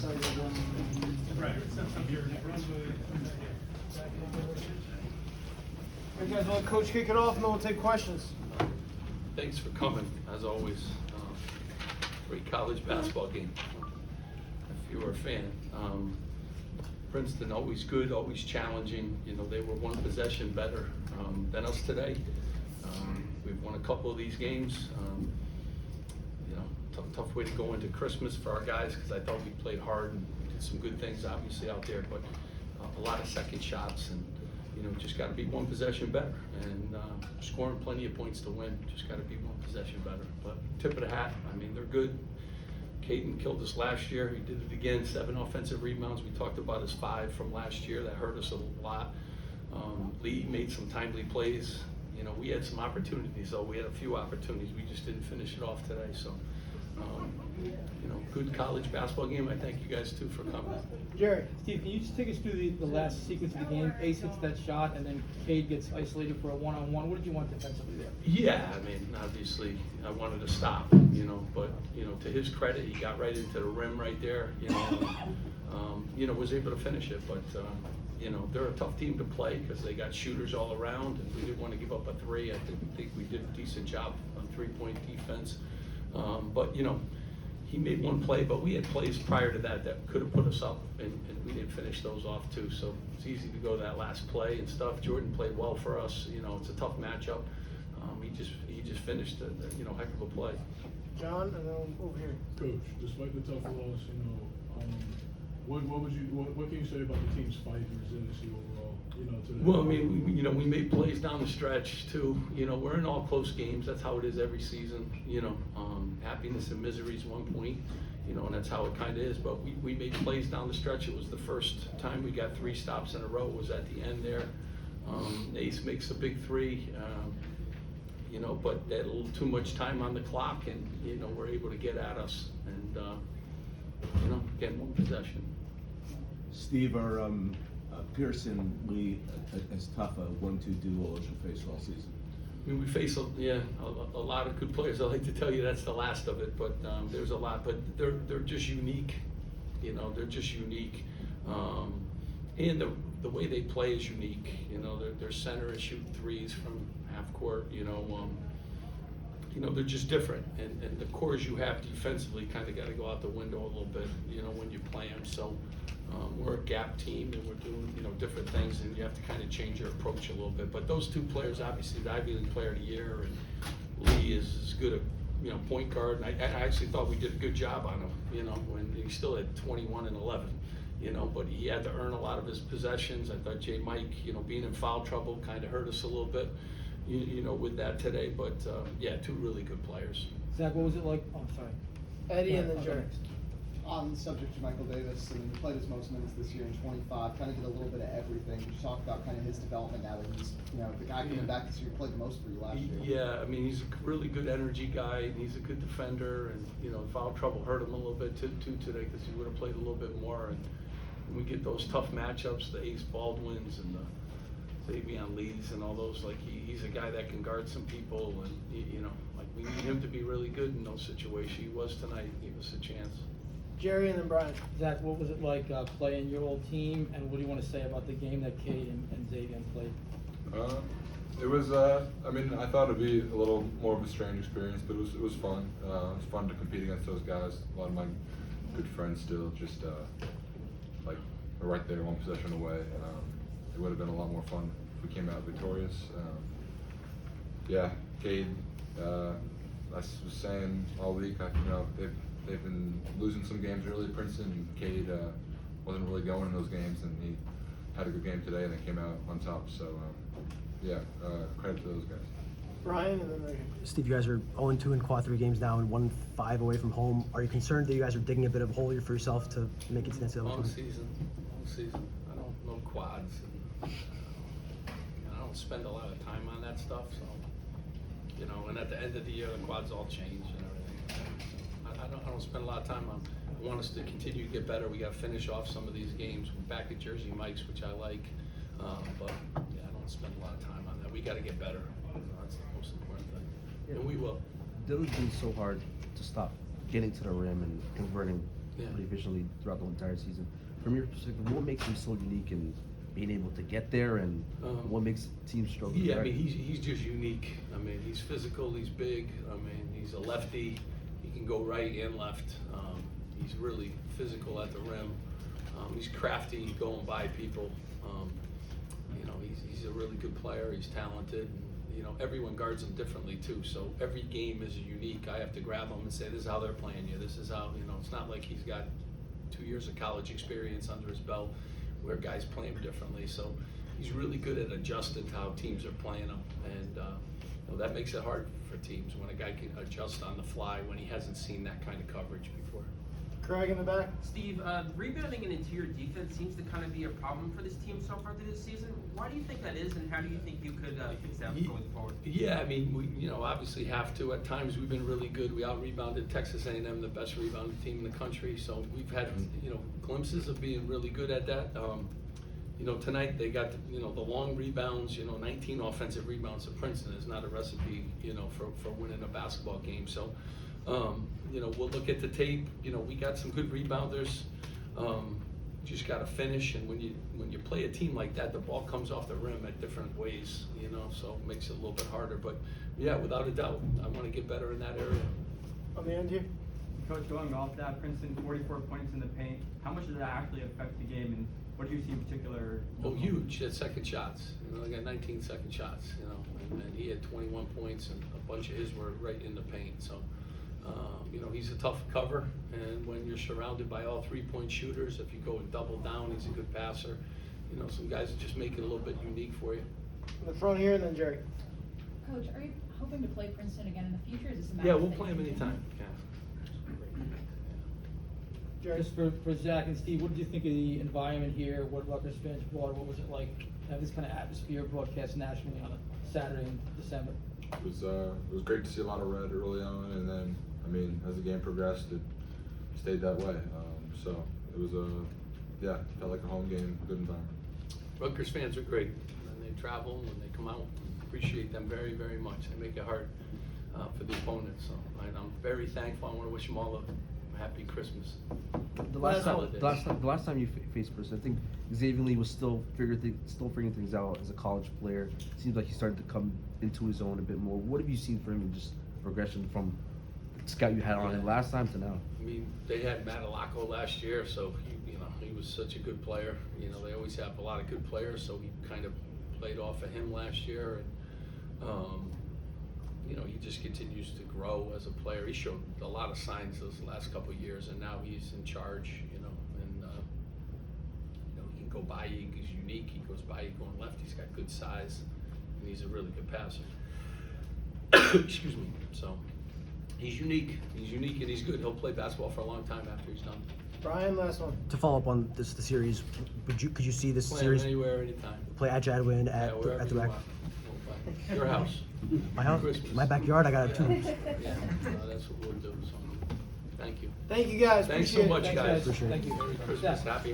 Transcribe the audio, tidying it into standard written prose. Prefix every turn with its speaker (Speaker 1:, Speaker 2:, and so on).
Speaker 1: excited.
Speaker 2: Right.
Speaker 1: You guys want Coach kick it off, and then we'll take questions.
Speaker 3: Thanks for coming, as always. Great college basketball game. If you were a fan. Princeton, always good, always challenging. You know, they were one possession better than us today. We've won a couple of these games. You know, tough way to go into Christmas for our guys, because I thought we played hard and did some good things obviously out there, but a lot of second shots, and you know, just got to be one possession better, and scoring plenty of points to win. Just got to be one possession better. But tip of the hat, I mean, they're good. Caden killed us last year. He did it again, 7 offensive rebounds. We talked about his 5 from last year. That hurt us a lot. Lee made some timely plays. You know, we had some opportunities, though. We had a few opportunities. We just didn't finish it off today. So, you know, good college basketball game. I thank you guys, too, for coming.
Speaker 1: Jerry.
Speaker 4: Steve, can you just take us through the last sequence of the game? Ace hits that shot, and then Cade gets isolated for a one-on-one. What did you want defensively there?
Speaker 3: Yeah, I mean, obviously, I wanted to stop, you know, but, you know, to his credit, he got right into the rim right there, you know, was able to finish it. But, you know, they're a tough team to play because they got shooters all around, and we didn't want to give up a 3. I think we did a decent job on 3-point defense. But, you know, he made one play, but we had plays prior to that that could have put us up, and we didn't finish those off too. So it's easy to go that last play and stuff. Jordan played well for us. You know, it's a tough matchup. He just finished a you know, heck of a play.
Speaker 1: John, and then over here.
Speaker 2: Coach, despite the tough loss, you know, what can you say about the team's fight and resiliency overall? You know, today?
Speaker 3: Well, I mean, you know, we made plays down the stretch too. You know, we're in all close games. That's how it is every season. You know, happiness and misery is 1 point. You know, and that's how it kind of is. But we made plays down the stretch. It was the first time we got 3 stops in a row. Was at the end there. Ace makes a big 3. You know, but they had a little too much time on the clock, and you know, we're able to get at us, and you know, get one possession.
Speaker 5: Steve, are Pearson, Lee, as tough a 1-2 duo as you face all season?
Speaker 3: I mean, we face a lot of good players. I like to tell you that's the last of it, but there's a lot. But they're just unique. You know, they're just unique, and the way they play is unique. You know, their center is shooting 3s from half court. You know, they're just different, and the cores you have defensively kind of got to go out the window a little bit. You know, when you play them. So we're a gap team, and we're doing, you know, different things, and you have to kind of change your approach a little bit. But those 2 players, obviously, the Ivy League Player of the Year, and Lee is as good a, you know, point guard. And I actually thought we did a good job on him. You know, when he still had 21 and 11. You know, but he had to earn a lot of his possessions. I thought J. Mike, you know, being in foul trouble kind of hurt us a little bit, you know, with that today. But yeah, 2 really good players.
Speaker 4: Zach, what was it like? Oh, sorry.
Speaker 1: Eddie and then Jerry.
Speaker 6: On the subject of Michael Davis, I mean, he played his most minutes this year in 25, kind of did a little bit of everything. Could you talk about kind of his development now that he's, you know, the guy coming back this year played the most for you last year?
Speaker 3: Yeah, I mean, he's a really good energy guy, and he's a good defender, and, you know, foul trouble hurt him a little bit too today, because he would have played a little bit more. And we get those tough matchups, the Ace Baldwins and the Xavier Lees and all those. Like, he's a guy that can guard some people, and, you know, like, we need him to be really good in those situations. He was tonight. He gave us a chance.
Speaker 1: Jerry and then Brian.
Speaker 4: Zach, what was it like playing your old team, and what do you want to say about the game that Cade and Xavier played?
Speaker 7: It was, I mean, I thought it'd be a little more of a strange experience, but it was fun. It was fun to compete against those guys. A lot of my good friends still just, like, are right there, 1 possession away. It would have been a lot more fun if we came out victorious. Yeah, Cade, I was saying all week, you know, they've been losing some games early at Princeton, and Cade wasn't really going in those games, and he had a good game today, and they came out on top. So, yeah, credit to those guys.
Speaker 1: Brian and then right here.
Speaker 8: Steve, you guys are 0-2 in quad 3 games now and 1-5 away from home. Are you concerned that you guys are digging a bit of a hole here for yourself to make it to the NCAA
Speaker 3: Long
Speaker 8: tournament?
Speaker 3: season. I don't know quads. And I don't spend a lot of time on that stuff, so, you know, and at the end of the year, the quads all change and everything. So I don't spend a lot of time on. I want us to continue to get better. We got to finish off some of these games. We're back at Jersey Mike's, which I like, but yeah, I don't spend a lot of time on that. We got to get better. That's the most important thing, and we will.
Speaker 9: Dylan's been so hard to stop getting to the rim and converting
Speaker 3: Yeah.
Speaker 9: pretty efficiently throughout the entire season. From your perspective, what makes him so unique in being able to get there, and what makes teams struggle?
Speaker 3: Yeah, I
Speaker 9: right?
Speaker 3: mean, he's just unique. I mean, he's physical, he's big. I mean, he's a lefty. He can go right and left. He's really physical at the rim. He's crafty, going by people. You know, he's a really good player. He's talented. And, you know, everyone guards him differently too. So every game is unique. I have to grab him and say, this is how they're playing you. This is how, you know, it's not like he's got 2 years of college experience under his belt where guys play him differently. So he's really good at adjusting to how teams are playing him. And you know, that makes it hard for teams when a guy can adjust on the fly when he hasn't seen that kind of coverage before.
Speaker 1: Craig in the back.
Speaker 10: Steve, rebounding and interior defense seems to kind of be a problem for this team so far through this season. Why do you think that is, and how do you think you could fix that going forward?
Speaker 3: Yeah, I mean, we, you know, obviously have to. At times we've been really good. We out-rebounded Texas A&M, the best rebounding team in the country. So we've had, you know, glimpses of being really good at that. You know, tonight they got, you know, the long rebounds, you know, 19 offensive rebounds at Princeton is not a recipe, you know, for winning a basketball game. So, you know, we'll look at the tape. You know, we got some good rebounders. Just got to finish, and when you play a team like that, the ball comes off the rim at different ways, you know, so it makes it a little bit harder. But yeah, without a doubt, I want to get better in that area.
Speaker 1: On the end here.
Speaker 4: Coach, going off that, Princeton 44 points in the paint. How much does that actually affect the game, and what do you see in particular?
Speaker 3: Oh, huge at second shots. You know, they got 19 second shots, you know, and he had 21 points, and a bunch of his were right in the paint. So, you know, he's a tough cover, and when you're surrounded by all three-point shooters, if you go and double down, he's a good passer. You know, some guys that just make it a little bit unique for you.
Speaker 1: In the front here, and then Jerry.
Speaker 11: Coach, are you hoping to play Princeton again in the future? Is this a matter
Speaker 3: Yeah,
Speaker 11: of
Speaker 3: we'll
Speaker 11: that
Speaker 3: play
Speaker 11: you
Speaker 3: him
Speaker 11: continue?
Speaker 3: anytime. Yeah.
Speaker 1: Jerry.
Speaker 4: Just for Zach and Steve, what did you think of the environment here? What Rutgers fans brought? What was it like to have this kind of atmosphere broadcast nationally on a Saturday in December?
Speaker 7: It was great to see a lot of red early on, and then, I mean, as the game progressed, it stayed that way. So it was yeah, felt like a home game, good environment.
Speaker 3: Rutgers fans are great. And they travel and they come out. Appreciate them very, very much. They make it hard for the opponents. So I'm very thankful. I want to wish them all a happy Christmas.
Speaker 9: The
Speaker 1: Last
Speaker 9: last time you faced Princeton, I think Xavier Lee was still figuring things out as a college player. Seems like he started to come into his own a bit more. What have you seen from him in just progression from the scout you had on him last time to now?
Speaker 3: I mean, they had Matalacco last year, so he was such a good player. You know, they always have a lot of good players, so we kind of played off of him last year, and you know, he just continues to grow as a player. He showed a lot of signs those last couple of years, and now he's in charge. You know, and you know, he can go by you. He's unique. He goes by you going left. He's got good size, and he's a really good passer. Excuse me. So he's unique. He's unique, and he's good. He'll play basketball for a long time after he's done.
Speaker 1: Brian, last one.
Speaker 8: To follow up on the series, could you see this
Speaker 3: Play
Speaker 8: series
Speaker 3: anywhere, anytime.
Speaker 8: play at Jadwin
Speaker 3: Yeah, wherever
Speaker 8: at the
Speaker 3: you
Speaker 8: back?
Speaker 3: want. We'll play. Your house.
Speaker 8: My house,
Speaker 3: Christmas.
Speaker 8: my backyard. I got a
Speaker 3: Yeah.
Speaker 8: tube.
Speaker 3: Yeah, that's what we'll do. So, thank you.
Speaker 1: Thank you guys.
Speaker 3: Thanks
Speaker 1: Appreciate
Speaker 3: so
Speaker 1: it.
Speaker 3: much,
Speaker 4: Thanks,
Speaker 3: guys.
Speaker 4: Appreciate it. Thank you.
Speaker 3: Merry Christmas. Happy